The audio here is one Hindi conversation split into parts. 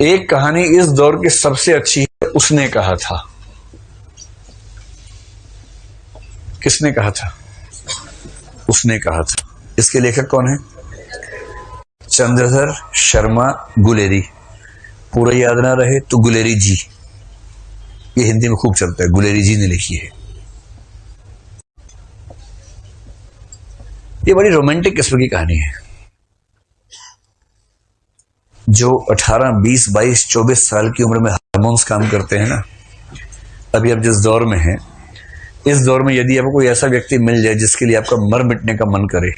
एक कहानी इस दौर की सबसे अच्छी है, उसने कहा था। किसने कहा था? उसने कहा था। इसके लेखक कौन है? चंद्रधर शर्मा गुलेरी। पूरा याद ना रहे तो गुलेरी जी, ये हिंदी में खूब चलता है, गुलेरी जी ने लिखी है। ये बड़ी रोमांटिक किस्म की कहानी है। जो 18, 20, 22, 24 साल की उम्र में हार्मोन्स काम करते हैं ना, अभी आप जिस दौर में हैं, इस दौर में यदि आपको कोई ऐसा व्यक्ति मिल जाए जिसके लिए आपका मर मिटने का मन करे,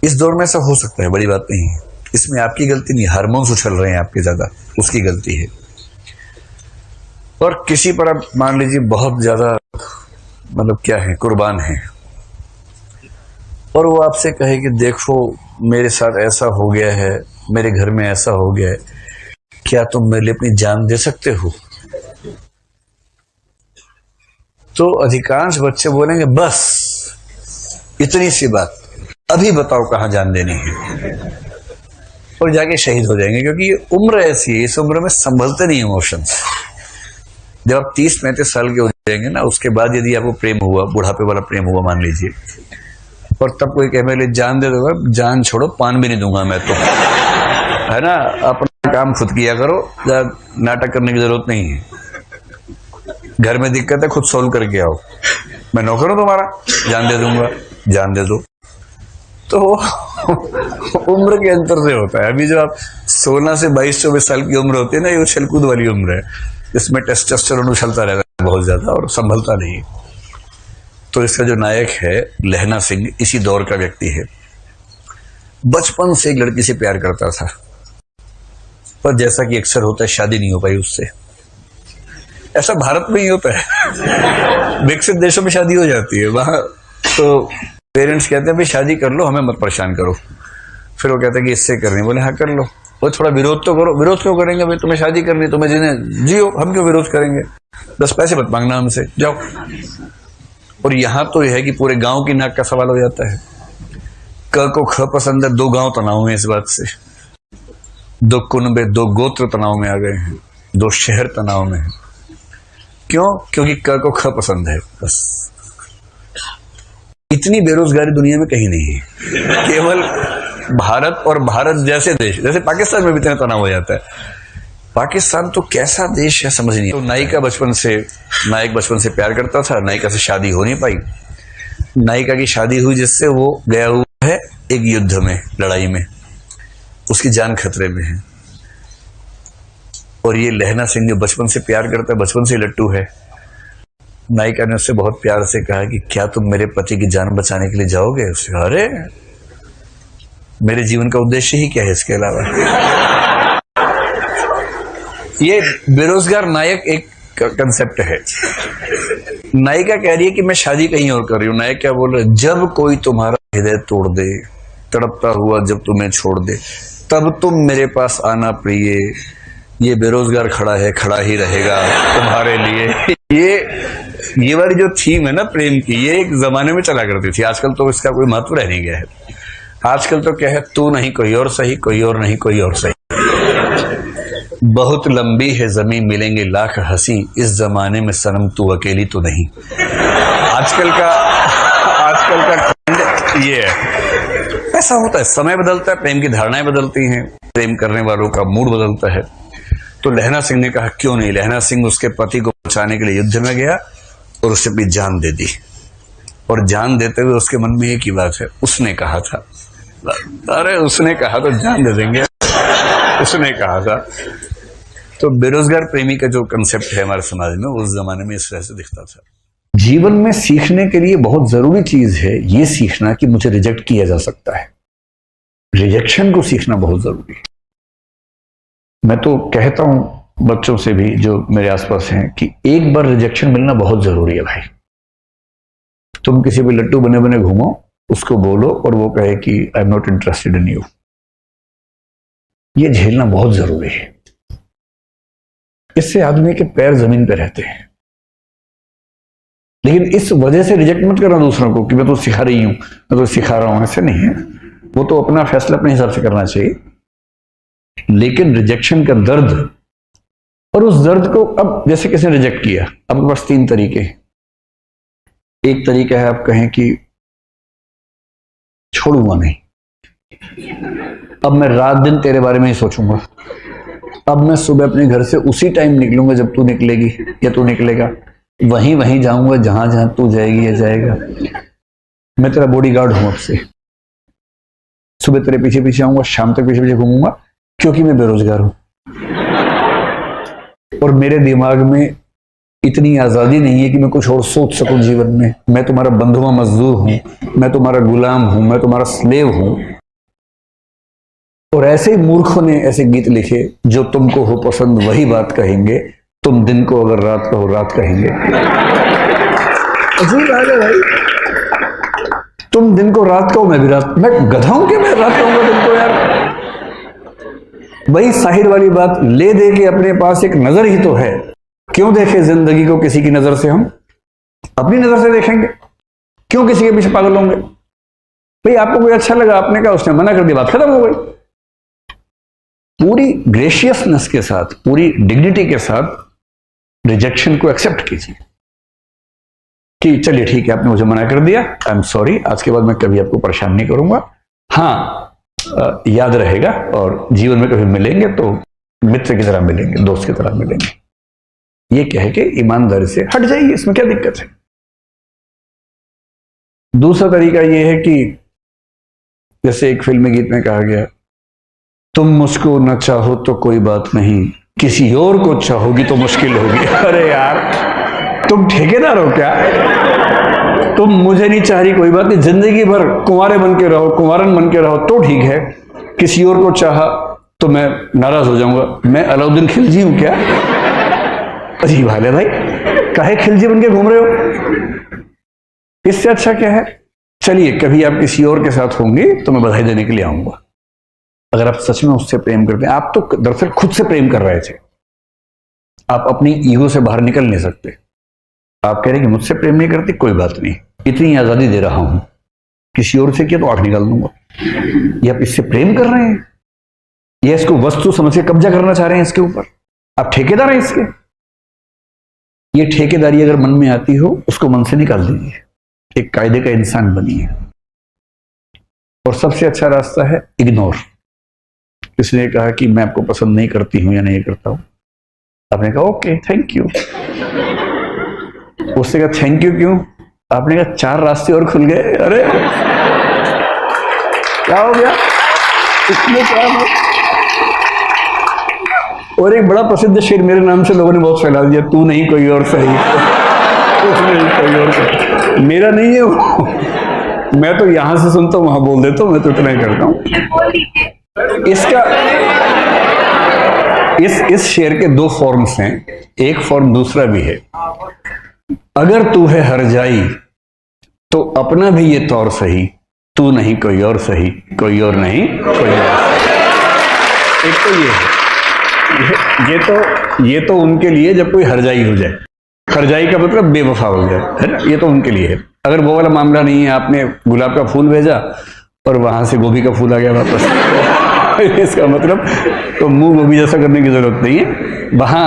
इस दौर में ऐसा हो सकता है, बड़ी बात नहीं है। इसमें आपकी गलती नहीं, हार्मोन्स उछल रहे हैं आपके ज्यादा, उसकी गलती है। और किसी पर आप मान लीजिए बहुत ज्यादा मतलब क्या है, कुर्बान है, और वो आपसे कहे कि देखो मेरे साथ ऐसा हो गया है, मेरे घर में ऐसा हो गया है, क्या तुम मेरे लिए अपनी जान दे सकते हो? तो अधिकांश बच्चे बोलेंगे बस इतनी सी बात, अभी बताओ कहां जान देनी है, और जाके शहीद हो जाएंगे। क्योंकि ये उम्र ऐसी है, इस उम्र में संभलते नहीं इमोशंस। जब आप 30-35 साल के हो जाएंगे ना, उसके बाद यदि आपको प्रेम हुआ, बुढ़ापे वाला प्रेम हुआ मान लीजिए, और तब कोई कहे मेरे लिए जान दे दोगा, जान छोड़ो, पान भी नहीं दूंगा मैं तो, है ना, अपना काम खुद किया करो, नाटक करने की जरूरत नहीं है। घर में दिक्कत है, खुद सोल्व करके आओ, मैं नौकर हूं तुम्हारा, जान दे दूंगा, जान दे दो। तो उम्र के अंतर से होता है। अभी जो आप 16 से 22-24 साल की उम्र होती है ना, ये उछलकूद वाली उम्र है, इसमें टेस्टोस्टेरोन उछलता रहता है बहुत ज्यादा और संभलता नहीं। तो इसका जो नायक है लहना सिंह, इसी दौर का व्यक्ति है। बचपन से एक लड़की से प्यार करता था, पर जैसा कि अक्सर होता है शादी नहीं हो पाई उससे। ऐसा भारत में ही होता है, विकसित देशों में शादी हो जाती है, वहां तो पेरेंट्स कहते हैं भाई शादी कर लो, हमें मत परेशान करो। फिर वो कहते हैं कि इससे करनी, बोले हाँ कर लो, वो थोड़ा विरोध तो करो। विरोध क्यों करेंगे भाई, तुम्हें शादी करनी, तुम्हें जियो, हम क्यों विरोध करेंगे, 10 पैसे मत मांगना हमसे, जाओ। और यहां तो यह है कि पूरे गांव की नाक का सवाल हो जाता है। क को ख पसंद है, 2 गांव तनाव में इस बात से, 2 कुनबे, 2 गोत्र तनाव में आ गए हैं, 2 शहर तनाव में है। क्यों? क्योंकि क को ख पसंद है, बस। इतनी बेरोजगारी दुनिया में कहीं नहीं है, केवल भारत और भारत जैसे देश, जैसे पाकिस्तान में भी इतना तनाव हो जाता है। पाकिस्तान तो कैसा देश है समझ नहीं। तो नायिका नायक बचपन से प्यार करता था, नायिका से शादी हो नहीं पाई। नायिका की शादी हुई जिससे वो गया हुआ है एक युद्ध में, लड़ाई में, उसकी जान खतरे में है। और ये लहना सिंह जो बचपन से प्यार करता है, बचपन से लट्टू है, नायिका ने उससे बहुत प्यार से कहा कि क्या तुम मेरे पति की जान बचाने के लिए जाओगे? उससे कहा अरे मेरे जीवन का उद्देश्य ही क्या है इसके अलावा। ये बेरोजगार नायक एक कंसेप्ट है। नायिका कह रही है कि मैं शादी कहीं और कर रही हूं, नायक क्या बोल रहा है, जब कोई तुम्हारा हृदय तोड़ दे, तड़पता हुआ जब तुम्हें छोड़ दे, तब तुम मेरे पास आना प्रिय, ये बेरोजगार खड़ा है, खड़ा ही रहेगा तुम्हारे लिए। ये वाली जो थीम है ना प्रेम की, ये एक जमाने में चला करती थी, आजकल तो इसका कोई महत्व रह नहीं गया है। आजकल तो क्या है, तू नहीं कोई और सही, कोई और नहीं कोई और सही, बहुत लंबी है जमीन, मिलेंगे लाख हंसी, इस जमाने में सनम तू अकेली तो नहीं। आजकल का ट्रेंड ये है। ऐसा होता है, समय बदलता है, प्रेम की धारणाएं बदलती हैं, प्रेम करने वालों का मूड बदलता है। तो लहना सिंह ने कहा क्यों नहीं। लहना सिंह उसके पति को बचाने के लिए युद्ध में गया और उससे अपनी जान दे दी। और जान देते हुए उसके मन में एक ही बात है, उसने कहा था, अरे उसने कहा तो जान दे देंगे, उसने कहा था। तो बेरोजगार प्रेमी का जो कंसेप्ट है हमारे समाज में, उस जमाने में इस तरह से दिखता था। जीवन में सीखने के लिए बहुत जरूरी चीज है ये सीखना कि मुझे रिजेक्ट किया जा सकता है। रिजेक्शन को सीखना बहुत जरूरी है। मैं तो कहता हूं बच्चों से भी जो मेरे आसपास हैं कि एक बार रिजेक्शन मिलना बहुत जरूरी है भाई। तुम किसी भी लट्टू बने बने घूमो, उसको बोलो और वो कहे कि I am not interested in you, ये झेलना बहुत जरूरी है। इससे आदमी के पैर जमीन पे रहते हैं। लेकिन इस वजह से रिजेक्ट मत करना दूसरों को कि मैं तो सिखा रही हूं, मैं तो सिखा रहा हूं, ऐसे नहीं है। वो तो अपना फैसला अपने हिसाब से करना चाहिए। लेकिन रिजेक्शन का दर्द, और उस दर्द को अब जैसे किसी ने रिजेक्ट किया, आपके पास तीन तरीके हैं। एक तरीका है आप कहें कि छोड़ूंगा नहीं, अब मैं रात दिन तेरे बारे में ही सोचूंगा, अब मैं सुबह अपने घर से उसी टाइम निकलूंगा जब तू निकलेगी या तू निकलेगा, वहीं वहीं जाऊंगा जहां जहां तू जाएगी या जाएगा। मैं तेरा बॉडीगार्ड हूं, अब से सुबह तेरे पीछे पीछे आऊंगा, शाम तक पीछे पीछे घूमूंगा, क्योंकि मैं बेरोजगार हूं और मेरे दिमाग में इतनी आजादी नहीं है कि मैं कुछ और सोच सकूं जीवन में। मैं तुम्हारा बंधुआ मजदूर हूं, मैं तुम्हारा गुलाम हूं, मैं तुम्हारा स्लेव हूं। और ऐसे मूर्खों ने ऐसे गीत लिखे, जो तुमको हो पसंद वही बात कहेंगे, तुम दिन को अगर रात कहो रात कहेंगे। अजीब बात है भाई, तुम दिन को रात कहो मैं भी रात, मैं गधा हूं कि मैं रात कहूंगा दिन को यार। वही साहिर वाली बात, ले दे के अपने पास एक नजर ही तो है, क्यों देखे जिंदगी को किसी की नजर से, हम अपनी नजर से देखेंगे, क्यों किसी के पीछे पागल होंगे। भाई आपको कोई अच्छा लगा, आपने कहा, उसने मना कर दिया, बात खत्म हो गई। पूरी ग्रेशियसनेस के साथ, पूरी डिग्निटी के साथ रिजेक्शन को एक्सेप्ट कीजिए कि चलिए ठीक है, आपने मुझे मना कर दिया, आई एम सॉरी, आज के बाद मैं कभी आपको परेशान नहीं करूंगा। हाँ, याद रहेगा, और जीवन में कभी मिलेंगे तो मित्र की तरह मिलेंगे, दोस्त की तरह मिलेंगे। ये कह के ईमानदारी से हट जाइए, इसमें क्या दिक्कत है। दूसरा तरीका यह है कि जैसे एक फिल्मी गीत में कहा गया, तुम मुझको न चाहो तो कोई बात नहीं, किसी और को चाहोगी तो मुश्किल होगी। अरे यार, तुम ठेकेदार हो क्या? तुम मुझे नहीं चाह रही, कोई बात नहीं, जिंदगी भर कुंवारे बन के रहो, कुंवारन बन के रहो तो ठीक है, किसी और को चाहा तो मैं नाराज हो जाऊंगा। मैं अलाउद्दीन खिलजी हूं क्या? अजीब हाल है भाई, काहे खिलजी बन के घूम रहे हो? इससे अच्छा क्या है, चलिए कभी आप किसी और के साथ होंगे तो मैं बधाई देने के लिए आऊंगा। अगर आप सच में उससे प्रेम करते हैं, आप तो दरअसल खुद से प्रेम कर रहे थे, आप अपनी ईगो से बाहर निकल नहीं सकते। आप कह रहे हैं कि मुझसे प्रेम नहीं करती, कोई बात नहीं, इतनी आजादी दे रहा हूं, किसी और से किया तो आंख निकाल दूंगा। ये आप इससे प्रेम कर रहे हैं, या इसको वस्तु समझ के कब्जा करना चाह रहे हैं इसके ऊपर? आप ठेकेदार हैं इसके। ये ठेकेदारी अगर मन में आती हो, उसको मन से निकाल दीजिए, एक कायदे का इंसान बनिए। और सबसे अच्छा रास्ता है इग्नोर। किसी ने कहा कि मैं आपको पसंद नहीं करती हूं या नहीं करता हूं, आपने कहा ओके थैंक यू। उससे कहा थैंक यू क्यों? आपने कहा चार रास्ते और खुल गए। अरे क्या हो गया इसमें, क्या हो? और एक बड़ा प्रसिद्ध शेर मेरे नाम से लोगों ने बहुत फैला दिया, तू नहीं कोई और सही। नहीं कोई और सही, मेरा नहीं है वो, मैं तो यहां से सुनता हूं वहां बोल देता हूं, मैं तो इतना ही करता हूं। इसका इस शेर के दो फॉर्म्स हैं, एक फॉर्म दूसरा भी है। अगर तू है हर जाई तो अपना भी ये तौर सही, तू नहीं कोई और सही, कोई और नहीं कोई और। एक तो ये है, ये तो उनके लिए जब कोई हरजाई हो जाए, हरजाई का मतलब बेवफा हो जाए, है ना, ये तो उनके लिए है। अगर वो वाला मामला नहीं है, आपने गुलाब का फूल भेजा और वहां से गोभी का फूल आ गया वापस, इसका मतलब तो मुंह गोभी जैसा करने की जरूरत नहीं है, वहां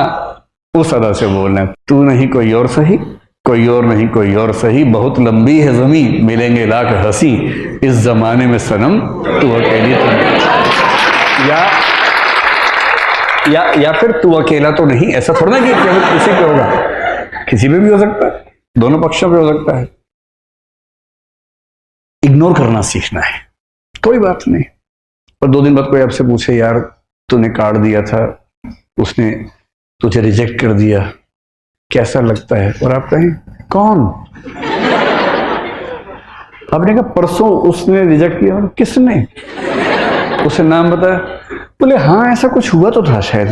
उस अदा से बोलना, तू नहीं कोई और सही, कोई और नहीं कोई और सही, बहुत लंबी है जमीन, मिलेंगे लाख हंसी, इस जमाने में सनम तू अकेली तो, या फिर तू अकेला तो नहीं। ऐसा थोड़ा ना कि केवल किसी पे होगा, किसी पे भी हो सकता है, दोनों पक्षों पे हो सकता है। इग्नोर करना सीखना है, कोई बात नहीं। और 2 दिन बाद कोई आपसे पूछे, यार तूने काट दिया था, उसने तुझे रिजेक्ट कर दिया, कैसा लगता है? और आप कहें कौन? आपने कहा परसों उसने रिजेक्ट किया। और किसने? उसे नाम बताया। बोले हाँ ऐसा कुछ हुआ तो था शायद।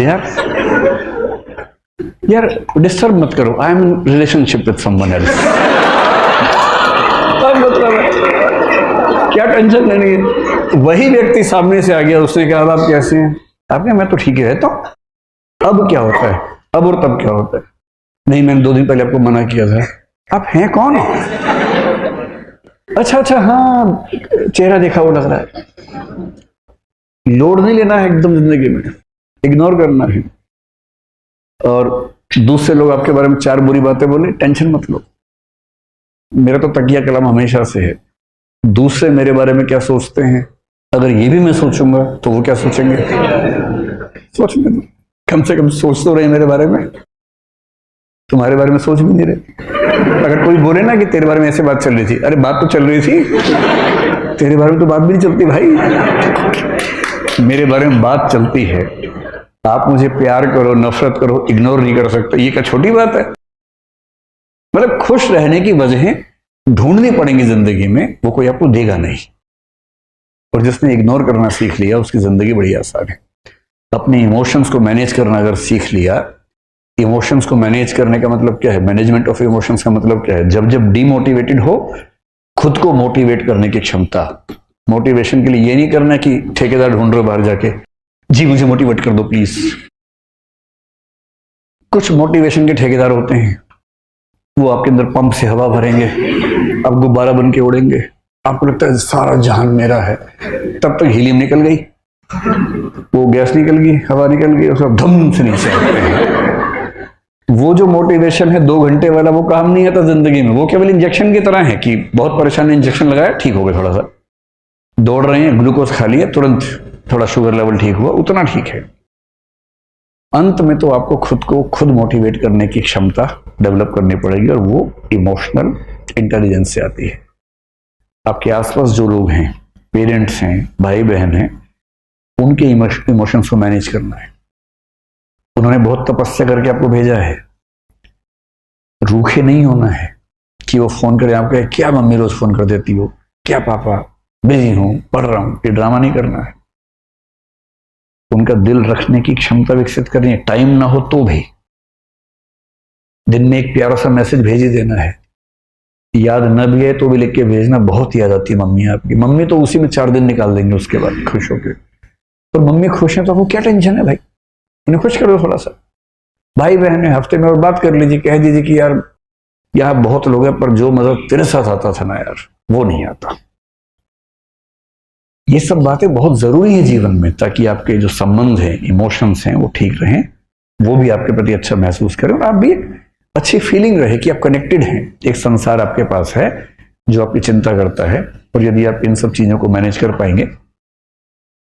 यार डिस्टर्ब मत करो, I am in relationship with someone else. मतलब है क्या टेंशन लेनी है। वही व्यक्ति सामने से आ गया, उसने कहा आप कैसे हैं? आपने मैं तो ठीक ही रहता हूं। अब क्या होता है? अब और तब क्या होता है? नहीं मैंने 2 दिन पहले आपको मना किया था। आप हैं कौन? अच्छा हाँ चेहरा देखा वो लग रहा है। लोड नहीं लेना है एकदम जिंदगी में, इग्नोर करना है। और दूसरे लोग आपके बारे में 4 बुरी बातें बोले, टेंशन मत लो। मेरा तो तकिया कलम हमेशा से है, दूसरे मेरे बारे में क्या सोचते हैं, अगर ये भी मैं सोचूंगा तो वो क्या सोचेंगे, सोचने दो। कम से कम सोच तो रहे मेरे बारे में, तुम्हारे बारे में सोच भी नहीं रहे। अगर कोई बोले ना कि तेरे बारे में ऐसे बात चल रही थी, अरे बात तो चल रही थी, तेरे बारे में तो बात भी नहीं चलती भाई, मेरे बारे में बात चलती है। आप मुझे प्यार करो, नफरत करो, इग्नोर नहीं कर सकते, ये क्या छोटी बात है। मतलब खुश रहने की वजहें ढूंढनी पड़ेंगी जिंदगी में, वो कोई आपको देगा नहीं। और जिसने इग्नोर करना सीख लिया उसकी जिंदगी बड़ी आसान है। अपने इमोशंस को मैनेज करना अगर सीख लिया, इमोशंस को मैनेज करने का मतलब क्या है, मैनेजमेंट ऑफ इमोशंस का मतलब क्या है, जब जब डीमोटिवेटेड हो खुद को मोटिवेट करने की क्षमता। मोटिवेशन के लिए ये नहीं करना कि ठेकेदार ढूंढ रहे हो बाहर जाके, जी मुझे मोटिवेट कर दो प्लीज। कुछ मोटिवेशन के ठेकेदार होते हैं, वो आपके अंदर पंप से हवा भरेंगे, आप गुब्बारा बन के उड़ेंगे, आपको लगता है सारा जहान मेरा है। तब तक हीलियम निकल गई, वो गैस निकल गई, हवा निकल गई, उसका धम से नीचे आते हैं। वो जो मोटिवेशन है 2 घंटे वाला, वो काम नहीं आता जिंदगी में। वो केवल इंजेक्शन की तरह है कि बहुत परेशान है, इंजेक्शन लगाया ठीक हो गया, थोड़ा सा दौड़ रहे हैं, ग्लूकोज खा लिया, तुरंत थोड़ा शुगर लेवल ठीक हुआ, उतना ठीक है। अंत में तो आपको खुद को खुद मोटिवेट करने की क्षमता डेवलप करनी पड़ेगी, और वो इमोशनल इंटेलिजेंस से आती है। आपके आसपास जो लोग हैं, पेरेंट्स हैं, भाई बहन हैं, उनके इमोशंस को मैनेज करना है। उन्होंने बहुत तपस्या करके आपको भेजा है, रूखे नहीं होना है कि वो फोन करे आपको, क्या मम्मी रोज फोन कर देती हो, क्या पापा बिजी हूं, पढ़ रहा हूं, ये ड्रामा नहीं करना है। उनका दिल रखने की क्षमता विकसित करनी है। टाइम ना हो तो भी दिन में एक प्यारा सा मैसेज भेज ही देना है। याद न भी है तो भी लिख के भेजना। बहुत याद आती है मम्मी आपकी। मम्मी तो उसी में 4 दिन निकाल देंगे उसके बाद खुश होकर। और मम्मी खुश है तो आपको क्या टेंशन है भाई, उन्हें खुश करो थोड़ा सा। भाई बहन है, हफ्ते में और बात कर लीजिए, कह दीजिए कि यार यहाँ बहुत लोग हैं पर जो मजा तेरे साथ आता था ना यार, वो नहीं आता। ये सब बातें बहुत जरूरी है जीवन में, ताकि आपके जो संबंध हैं, इमोशंस हैं, वो ठीक रहें, वो भी आपके प्रति अच्छा महसूस करें, और आप भी अच्छी फीलिंग रहे कि आप कनेक्टेड हैं। एक संसार आपके पास है जो आपकी चिंता करता है। और यदि आप इन सब चीजों को मैनेज कर पाएंगे,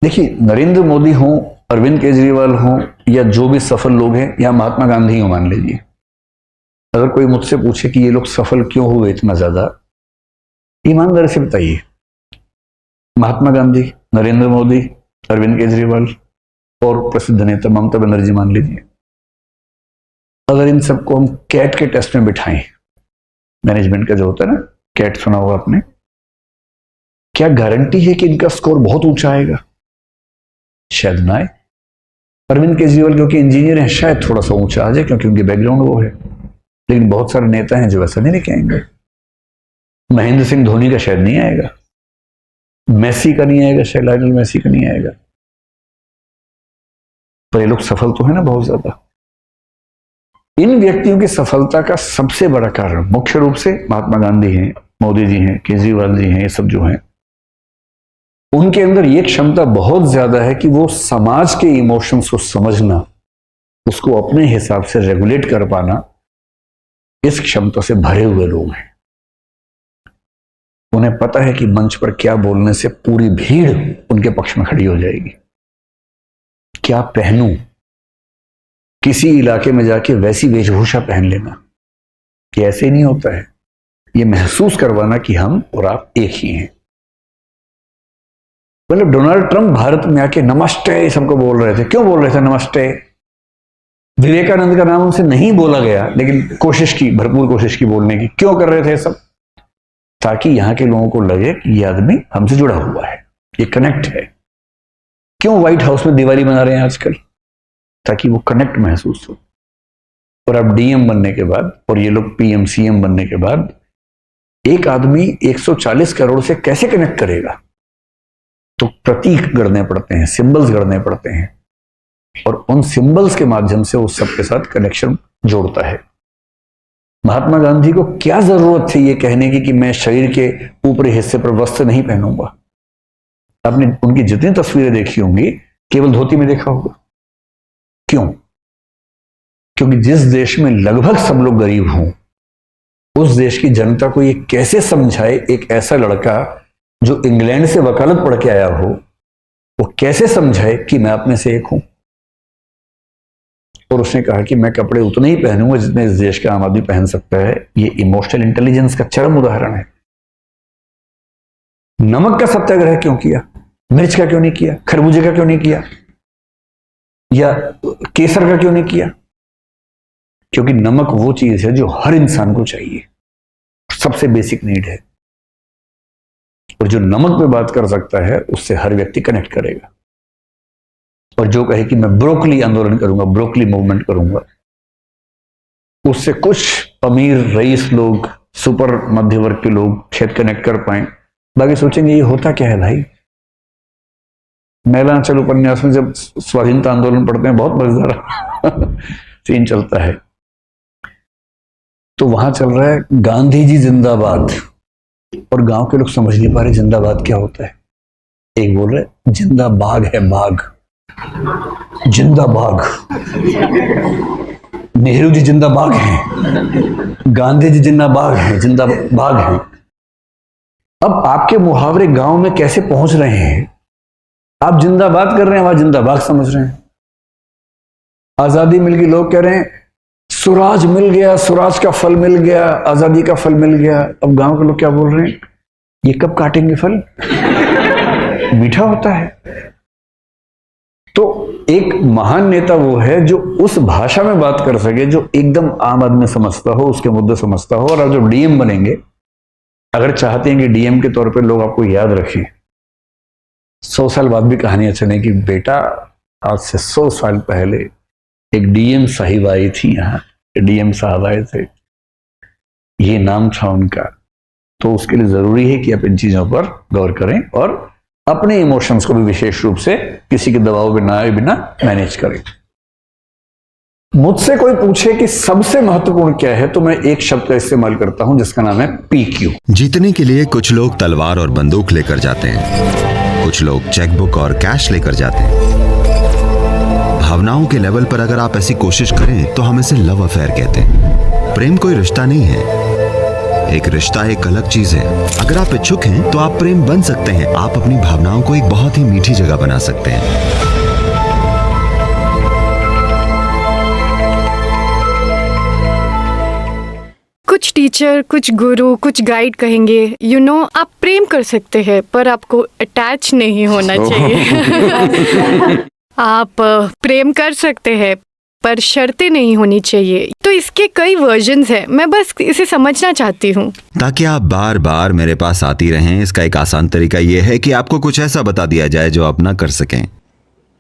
देखिए नरेंद्र मोदी हो, अरविंद केजरीवाल हो, या जो भी सफल लोग हैं, या महात्मा गांधी हो मान लीजिए, अगर कोई मुझसे पूछे कि ये लोग सफल क्यों हुए इतना ज्यादा, ईमानदारी से बताइए। महात्मा गांधी, नरेंद्र मोदी, अरविंद केजरीवाल और प्रसिद्ध नेता ममता बनर्जी मान लीजिए, अगर इन सबको हम कैट के टेस्ट में बिठाएं, मैनेजमेंट का जो होता है ना, कैट सुना होगा आपने, क्या गारंटी है कि इनका स्कोर बहुत ऊंचा आएगा? शायद ना आए। अरविंद केजरीवाल क्योंकि इंजीनियर हैं, शायद थोड़ा सा ऊंचा आ जाए क्योंकि उनकी बैकग्राउंड वो है। लेकिन बहुत सारे नेता हैं जो ऐसा नहीं लेके आएंगे। महेंद्र सिंह धोनी का शायद नहीं आएगा, मेसी का नहीं आएगा, शायद लायनल मेसी का नहीं आएगा। पर ये लोग सफल तो है ना बहुत ज्यादा। इन व्यक्तियों की सफलता का सबसे बड़ा कारण मुख्य रूप से महात्मा गांधी हैं, मोदी जी हैं, केजरीवाल जी हैं, ये सब जो हैं, उनके अंदर ये क्षमता बहुत ज्यादा है कि वो समाज के इमोशंस को समझना, उसको अपने हिसाब से रेगुलेट कर पाना, इस क्षमता से भरे हुए लोग हैं। उन्हें पता है कि मंच पर क्या बोलने से पूरी भीड़ उनके पक्ष में खड़ी हो जाएगी। क्या पहनूं, किसी इलाके में जाके वैसी वेशभूषा पहन लेना, ये ऐसे नहीं होता है। ये महसूस करवाना कि हम और आप एक ही हैं। मतलब डोनाल्ड ट्रंप भारत में आके नमस्ते सबको बोल रहे थे। क्यों बोल रहे थे नमस्ते? विवेकानंद का नाम उनसे नहीं बोला गया, लेकिन कोशिश की, भरपूर कोशिश की बोलने की। क्यों कर रहे थे सब? ताकि यहां के लोगों को लगे कि ये आदमी हमसे जुड़ा हुआ है, ये कनेक्ट है। क्यों व्हाइट हाउस में दिवाली मना रहे हैं आजकल? ताकि वो कनेक्ट महसूस हो। और अब डीएम बनने के बाद, और ये लोग पीएम सीएम बनने के बाद, एक आदमी 140 करोड़ से कैसे कनेक्ट करेगा? तो प्रतीक गढ़ने पड़ते हैं, सिंबल्स गढ़ने पड़ते हैं, और उन सिंबल्स के माध्यम से उस सबके साथ कनेक्शन जोड़ता है। महात्मा गांधी को क्या जरूरत थी ये कहने की कि मैं शरीर के ऊपरी हिस्से पर वस्त्र नहीं पहनूंगा? आपने उनकी जितनी तस्वीरें देखी होंगी केवल धोती में देखा होगा। क्यों? क्योंकि जिस देश में लगभग सब लोग गरीब हों, उस देश की जनता को ये कैसे समझाए, एक ऐसा लड़का जो इंग्लैंड से वकालत पढ़ के आया हो, वो कैसे समझाए कि मैं अपने से एक हूं। और उसने कहा कि मैं कपड़े उतने ही पहनूंगा जितने इस देश का आम आदमी पहन सकता है। ये इमोशनल इंटेलिजेंस का चरम उदाहरण है। नमक का सत्याग्रह क्यों किया? मिर्च का क्यों नहीं किया? खरबूजे का क्यों नहीं किया? या केसर का क्यों नहीं किया? क्योंकि नमक वो चीज है जो हर इंसान को चाहिए, सबसे बेसिक नीड है। और जो नमक पे बात कर सकता है उससे हर व्यक्ति कनेक्ट करेगा। और जो कहे कि मैं ब्रोकली आंदोलन करूंगा, ब्रोकली मूवमेंट करूंगा, उससे कुछ अमीर रईस लोग, सुपर मध्य वर्ग के लोग शायद कनेक्ट कर पाए। बाकी सोचेंगे ये होता क्या है भाई। मैलांचल उपन्यास में जब स्वाधीनता आंदोलन पढ़ते हैं बहुत मजेदार सीन चलता है। तो वहां चल रहा है गांधी जी जिंदाबाद, और गांव के लोग समझ नहीं पा रहे जिंदाबाद क्या होता है। एक बोल रहे जिंदा बाघ है, बाघ, जिंदा बाघ, नेहरू जी जिंदा बाघ हैं, गांधी जी जिंदा बाघ हैं, जिंदा बाघ हैं। अब आपके मुहावरे गांव में कैसे पहुंच रहे हैं? आप जिंदाबाद कर रहे हैं, वहां जिंदा बाघ समझ रहे हैं। आजादी मिल गई, लोग कह रहे हैं स्वराज मिल गया, स्वराज का फल मिल गया, आजादी का फल मिल गया। अब गांव के लोग क्या बोल रहे हैं? ये कब काटेंगे फल? मीठा होता है। तो एक महान नेता वो है जो उस भाषा में बात कर सके जो एकदम आम आदमी समझता हो, उसके मुद्दे समझता हो। और आप जब डीएम बनेंगे, अगर चाहते हैं कि डीएम के तौर पे लोग आपको याद रखें, 100 साल बाद भी कहानियां चले कि बेटा आज से 100 साल पहले एक डीएम साहिब आई थी, यहाँ डीएम साहब आए थे, ये नाम था उनका। तो उसके लिए जरूरी है कि आप इन चीजों पर गौर करें और अपने इमोशंस को भी विशेष रूप से किसी के दबाव में ना आए बिना मैनेज करें। मुझसे कोई पूछे कि सबसे महत्वपूर्ण क्या है, तो मैं एक शब्द का इस्तेमाल करता हूं जिसका नाम है PQ। जीतने के लिए कुछ लोग तलवार और बंदूक लेकर जाते हैं, कुछ लोग चेकबुक और कैश लेकर जाते हैं। भावनाओं के लेवल पर अगर आप ऐसी कोशिश करें तो हम इसे लव अफेयर कहते हैं। प्रेम कोई रिश्ता नहीं है, एक रिश्ता एक अलग चीज है। अगर आप इच्छुक हैं तो आप प्रेम बन सकते हैं। आप अपनी भावनाओं को एक बहुत ही मीठी जगह बना सकते हैं। कुछ टीचर, कुछ गुरु, कुछ गाइड कहेंगे आप प्रेम कर सकते हैं पर आपको अटैच नहीं होना चाहिए। आप प्रेम कर सकते हैं पर शर्तें नहीं होनी चाहिए। तो इसके कई वर्जन्स हैं, मैं बस इसे समझना चाहती हूँ ताकि आप बार बार मेरे पास आती रहें। इसका एक आसान तरीका यह है कि आपको कुछ ऐसा बता दिया जाए जो आप ना कर सकें।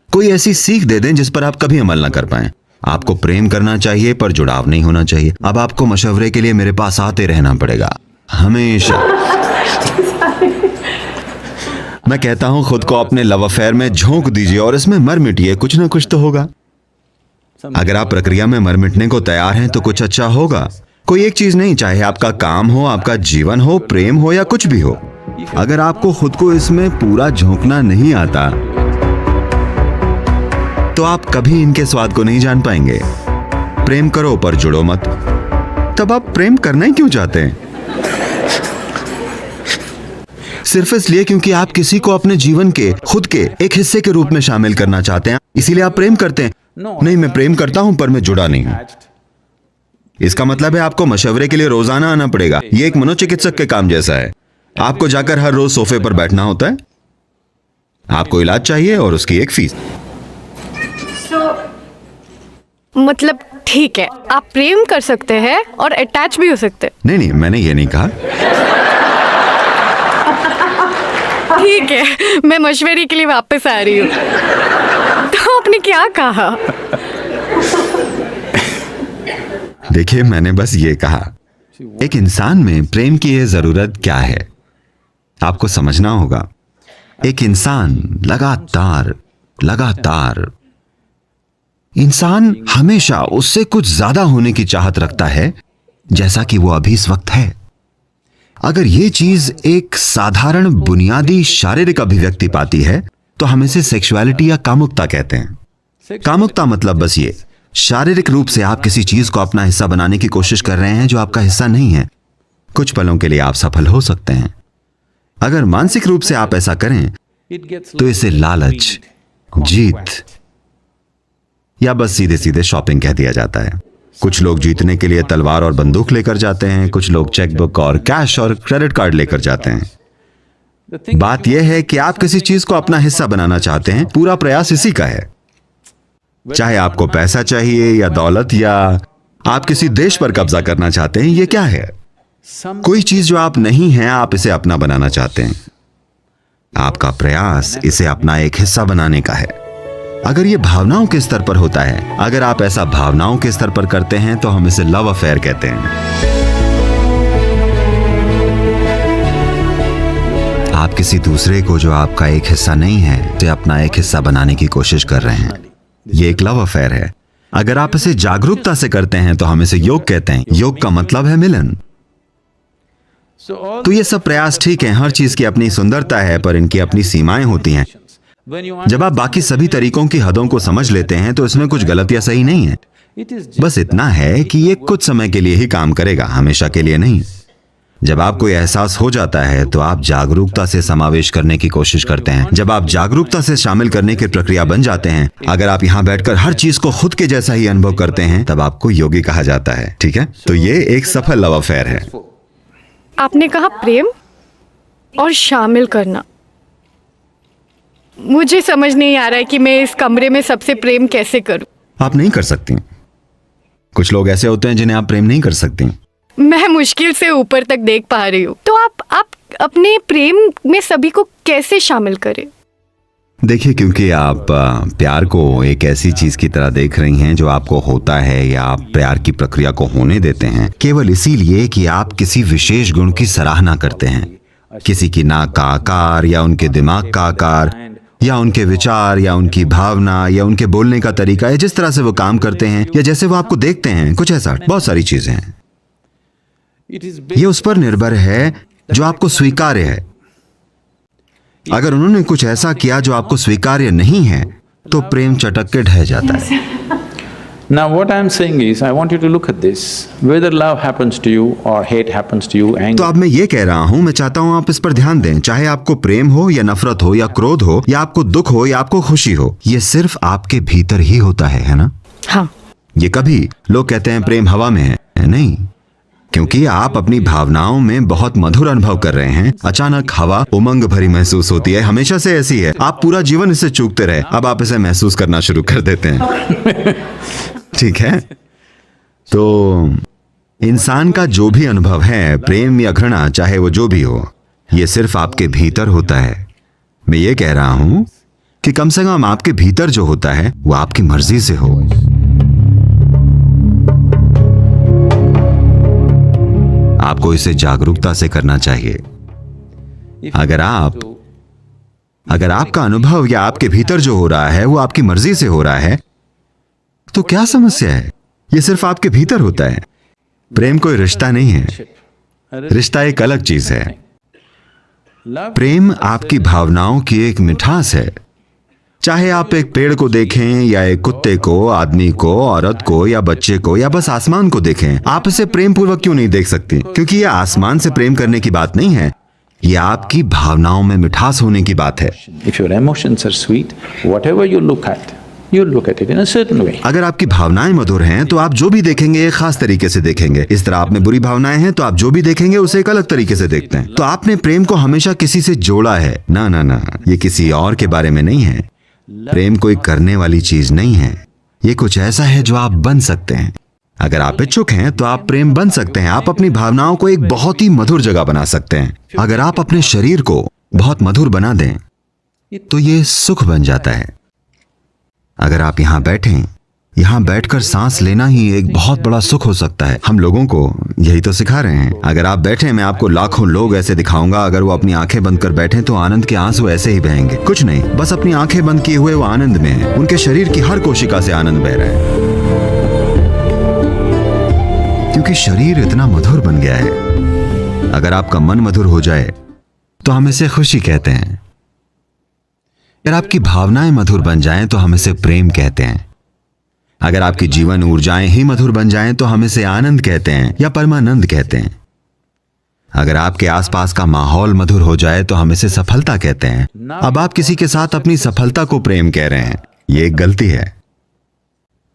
कोई ऐसी सीख दे दें जिस पर आप कभी अमल ना कर पाएं। आपको प्रेम करना चाहिए पर जुड़ाव नहीं होना चाहिए। अब आपको मशवरे के लिए मेरे पास आते रहना पड़ेगा हमेशा। मैं कहता हूं खुद को अपने लव अफेयर में झोंक दीजिए और इसमें मर मिटिए, कुछ ना कुछ तो होगा। अगर आप प्रक्रिया में मर मिटने को तैयार हैं तो कुछ अच्छा होगा। कोई एक चीज नहीं, चाहे आपका काम हो, आपका जीवन हो, प्रेम हो या कुछ भी हो। अगर आपको खुद को इसमें पूरा झोंकना नहीं आता तो आप कभी इनके स्वाद को नहीं जान पाएंगे। प्रेम करो पर जुड़ो मत। तब आप प्रेम करना ही क्यों चाहते हैं? सिर्फ इसलिए क्योंकि आप किसी को अपने जीवन के, खुद के एक हिस्से के रूप में शामिल करना चाहते हैं, इसीलिए आप प्रेम करते हैं। नहीं, मैं प्रेम करता हूं पर मैं जुड़ा नहीं हूं। इसका मतलब है आपको मशवरे के लिए रोजाना आना पड़ेगा। यह एक मनोचिकित्सक के काम जैसा है। आपको जाकर हर रोज सोफे पर बैठना होता है। आपको इलाज चाहिए और उसकी एक फीस। मतलब ठीक है, आप प्रेम कर सकते हैं और अटैच भी हो सकते हैं। नहीं नहीं, मैंने ये नहीं कहा। ठीक है, मैं मशवरे के लिए वापस आ रही हूँ। तो आपने क्या कहा? देखिए, मैंने बस ये कहा, एक इंसान में प्रेम की ये जरूरत क्या है आपको समझना होगा। एक इंसान लगातार इंसान हमेशा उससे कुछ ज्यादा होने की चाहत रखता है जैसा कि वो अभी इस वक्त है। अगर ये चीज एक साधारण बुनियादी शारीरिक अभिव्यक्ति पाती है तो हम इसे सेक्सुअलिटी या कामुकता कहते हैं। कामुकता मतलब बस ये, शारीरिक रूप से आप किसी चीज को अपना हिस्सा बनाने की कोशिश कर रहे हैं जो आपका हिस्सा नहीं है। कुछ पलों के लिए आप सफल हो सकते हैं। अगर मानसिक रूप से आप ऐसा करें तो इसे लालच, जीत या बस सीधे सीधे शॉपिंग कह दिया जाता है। कुछ लोग जीतने के लिए तलवार और बंदूक लेकर जाते हैं, कुछ लोग चेकबुक और कैश और क्रेडिट कार्ड लेकर जाते हैं। बात यह है कि आप किसी चीज को अपना हिस्सा बनाना चाहते हैं, पूरा प्रयास इसी का है। चाहे आपको पैसा चाहिए या दौलत, या आप किसी देश पर कब्जा करना चाहते हैं, यह क्या है? कोई चीज जो आप नहीं हैं, आप इसे अपना बनाना चाहते हैं। आपका प्रयास इसे अपना एक हिस्सा बनाने का है। अगर यह भावनाओं के स्तर पर होता है, अगर आप ऐसा भावनाओं के स्तर पर करते हैं तो हम इसे लव अफेयर कहते हैं। आप किसी दूसरे को जो आपका एक हिस्सा नहीं है, उसे अपना एक हिस्सा बनाने की कोशिश कर रहे हैं। यह एक लव अफेयर है। अगर आप इसे जागरूकता से करते हैं तो हम इसे योग कहते हैं। योग का मतलब है मिलन। तो ये सब प्रयास ठीक है, हर चीज की अपनी सुंदरता है, पर इनकी अपनी सीमाएं होती हैं। जब आप बाकी सभी तरीकों की हदों को समझ लेते हैं तो इसमें कुछ गलत या सही नहीं है। बस इतना है कि ये कुछ समय के लिए ही काम करेगा, हमेशा के लिए नहीं। जब आपको यह एहसास हो जाता है तो आप जागरूकता से समावेश करने की कोशिश करते हैं। जब आप जागरूकता से शामिल करने की प्रक्रिया बन जाते हैं, अगर आप यहां बैठकर हर चीज को खुद के जैसा ही अनुभव करते हैं, तब आपको योगी कहा जाता है। ठीक है, तो ये एक सफल लव अफेयर है। आपने कहा प्रेम और शामिल करना। मुझे समझ नहीं आ रहा है कि मैं इस कमरे में सबसे प्रेम कैसे करूं। आप नहीं कर सकती। कुछ लोग ऐसे होते हैं जिन्हें आप प्रेम नहीं कर सकती। मैं मुश्किल से ऊपर तक देख पा रही हूँ। तो आप अपने प्रेम में सभी को कैसे शामिल करें? देखिए, क्योंकि आप प्यार को एक ऐसी चीज की तरह देख रही हैं जो आपको होता है, या आप प्यार की प्रक्रिया को होने देते हैं केवल इसीलिए कि आप किसी विशेष गुण की सराहना करते हैं, किसी की नाक का आकार, या उनके दिमाग का आकार, या उनके विचार, या उनकी भावना, या उनके बोलने का तरीका, या जिस तरह से वो काम करते हैं, या जैसे वो आपको देखते हैं, कुछ ऐसा। बहुत सारी चीजें हैं। ये उस पर निर्भर है जो आपको स्वीकार्य है। अगर उन्होंने कुछ ऐसा किया जो आपको स्वीकार्य नहीं है तो प्रेम चटक के ढह जाता है। Now what I am saying is, I want you to look at this, whether love happens to you or hate happens to you, anger. तो अब मैं ये कह रहा हूं, मैं चाहता हूं आप इस पर ध्यान दें। चाहे आपको प्रेम हो या नफरत हो या क्रोध हो, या आपको दुख हो या आपको खुशी हो, ये सिर्फ आपके भीतर ही होता है ना? हाँ। ये कभी लोग कहते हैं प्रेम हवा में है, नहीं, क्योंकि आप अपनी भावनाओं में बहुत मधुर अनुभव कर रहे हैं। अचानक हवा उमंग भरी महसूस होती है, हमेशा से ऐसी है। आप पूरा जीवन इसे चूकते रहे, अब आप इसे महसूस करना शुरू कर देते हैं। ठीक है, तो इंसान का जो भी अनुभव है, प्रेम या घृणा, चाहे वो जो भी हो, ये सिर्फ आपके भीतर होता है। मैं ये कह रहा हूं कि कम से कम आपके भीतर जो होता है वो आपकी मर्जी से हो। आपको इसे जागरूकता से करना चाहिए। अगर आपका अनुभव या आपके भीतर जो हो रहा है वो आपकी मर्जी से हो रहा है तो क्या समस्या है? ये सिर्फ आपके भीतर होता है। प्रेम कोई रिश्ता नहीं है, रिश्ता एक अलग चीज है। प्रेम आपकी भावनाओं की एक मिठास है। चाहे आप एक पेड़ को देखें, या एक कुत्ते को, आदमी को, औरत को, या बच्चे को, या बस आसमान को देखें, आप इसे प्रेम पूर्वक क्यों नहीं देख सकती? क्योंकि यह आसमान से प्रेम करने की बात नहीं है, यह आपकी भावनाओं में मिठास होने की बात है। If your emotions are sweet, whatever you look at it in a certain way. अगर आपकी भावनाएं मधुर हैं तो आप जो भी देखेंगे एक खास तरीके से देखेंगे। इस तरह आप में बुरी भावनाएं हैं तो आप जो भी देखेंगे उसे एक अलग तरीके से देखते हैं। तो आपने प्रेम को हमेशा किसी से जोड़ा है। ना ना ना, ये किसी और के बारे में नहीं है। प्रेम कोई करने वाली चीज नहीं है, ये कुछ ऐसा है जो आप बन सकते हैं। अगर आप इच्छुक हैं तो आप प्रेम बन सकते हैं। आप अपनी भावनाओं को एक बहुत ही मधुर जगह बना सकते हैं। अगर आप अपने शरीर को बहुत मधुर बना दें तो ये सुख बन जाता है। अगर आप यहां बैठें, यहां बैठकर सांस लेना ही एक बहुत बड़ा सुख हो सकता है। हम लोगों को यही तो सिखा रहे हैं। अगर आप बैठे, मैं आपको लाखों लोग ऐसे दिखाऊंगा, अगर वो अपनी आंखें बंद कर बैठे तो आनंद के आंसू ऐसे ही बहेंगे। कुछ नहीं, बस अपनी आंखें बंद किए हुए वो आनंद में हैं। उनके शरीर की हर कोशिका से आनंद बह रहा है, क्योंकि शरीर इतना मधुर बन गया है। अगर आपका मन मधुर हो जाए तो हम इसे खुशी कहते हैं। अगर आपकी भावनाएं मधुर बन जाएं तो हम इसे प्रेम कहते हैं। अगर आपकी जीवन ऊर्जाएं ही मधुर बन जाएं तो हम इसे आनंद कहते हैं या परमानंद कहते हैं। अगर आपके आसपास का माहौल मधुर हो जाए तो हम इसे सफलता कहते हैं। अब आप किसी के साथ अपनी सफलता को प्रेम कह रहे हैं, ये एक गलती है।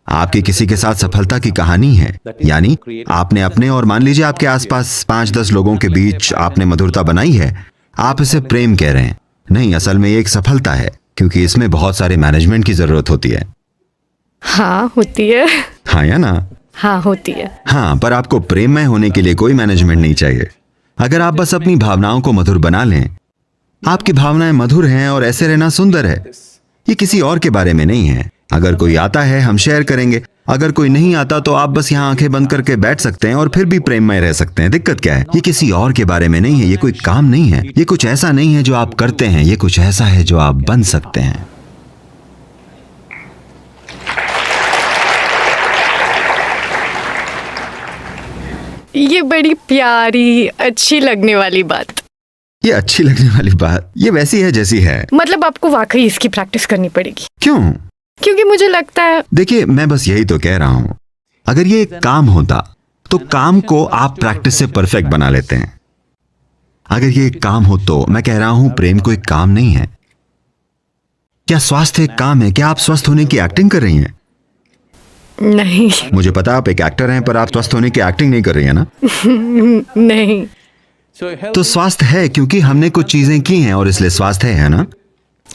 आपकी किसी के साथ सफलता की कहानी है, यानी आपने अपने और मान लीजिए आपके आसपास 5-10 लोगों के बीच आपने मधुरता बनाई है, आप इसे प्रेम कह रहे हैं। नहीं, असल में ये एक सफलता है, क्योंकि इसमें बहुत सारे मैनेजमेंट की जरूरत होती है। हाँ होती है। हाँ या ना? हाँ होती है। हाँ, पर आपको प्रेममय होने के लिए कोई मैनेजमेंट नहीं चाहिए। अगर आप बस अपनी भावनाओं को मधुर बना लें, आपकी भावनाएं मधुर हैं और ऐसे रहना सुंदर है, ये किसी और के बारे में नहीं है। अगर कोई आता है हम शेयर करेंगे, अगर कोई नहीं आता तो आप बस यहाँ आंखें बंद करके बैठ सकते हैं और फिर भी प्रेममय रह सकते हैं। दिक्कत क्या है? ये किसी और के बारे में नहीं है, ये कोई काम नहीं है, ये कुछ ऐसा नहीं है जो आप करते हैं, ये कुछ ऐसा है जो आप बन सकते हैं। ये बड़ी प्यारी अच्छी लगने वाली बात। ये अच्छी लगने वाली बात, ये वैसी है जैसी है। मतलब आपको वाकई इसकी प्रैक्टिस करनी पड़ेगी। क्यों? क्योंकि मुझे लगता है, देखिए, मैं बस यही तो कह रहा हूं, अगर ये एक काम होता तो काम को आप प्रैक्टिस से परफेक्ट बना लेते हैं। अगर ये एक काम हो तो मैं कह रहा हूं प्रेम कोई काम नहीं है। क्या स्वास्थ्य एक काम है? क्या आप स्वस्थ होने की एक्टिंग कर रही हैं? नहीं। मुझे पता आप एक एक्टर हैं, पर आप स्वस्थ होने की एक्टिंग नहीं कर रही हैं ना? नहीं। तो स्वास्थ्य है क्योंकि हमने कुछ चीजें की हैं और इसलिए स्वास्थ्य है ना?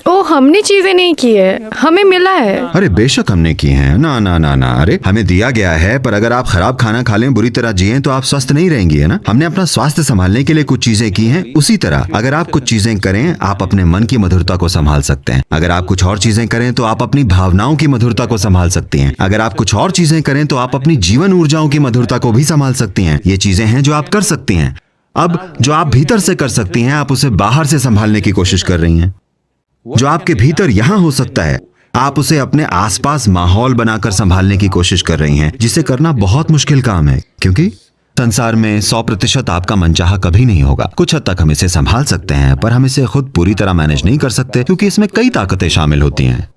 ओ, हमने चीजें नहीं की है, हमें मिला है। अरे बेशक हमने की हैं। ना ना ना ना, अरे हमें दिया गया है, पर अगर आप खराब खाना खा लें, बुरी तरह जिएं, तो आप स्वस्थ नहीं रहेंगी, है ना? हमने अपना स्वास्थ्य संभालने के लिए कुछ चीजें की हैं। उसी तरह अगर आप कुछ चीजें करें, आप अपने मन की मधुरता को संभाल सकते हैं। अगर आप कुछ और चीजें करें तो आप अपनी भावनाओं की मधुरता को संभाल सकती हैं। अगर आप कुछ और चीजें करें तो आप अपनी जीवन ऊर्जाओं की मधुरता को भी संभाल सकती हैं। ये चीजें हैं जो आप कर सकती हैं। अब जो आप भीतर से कर सकती हैं, आप उसे बाहर से संभालने की कोशिश कर रही हैं। जो आपके भीतर यहां हो सकता है, आप उसे अपने आसपास माहौल बनाकर संभालने की कोशिश कर रही हैं, जिसे करना बहुत मुश्किल काम है, क्योंकि संसार में 100% आपका मनचाहा कभी नहीं होगा। कुछ हद तक हम इसे संभाल सकते हैं, पर हम इसे खुद पूरी तरह मैनेज नहीं कर सकते, क्योंकि इसमें कई ताकतें शामिल होती हैं।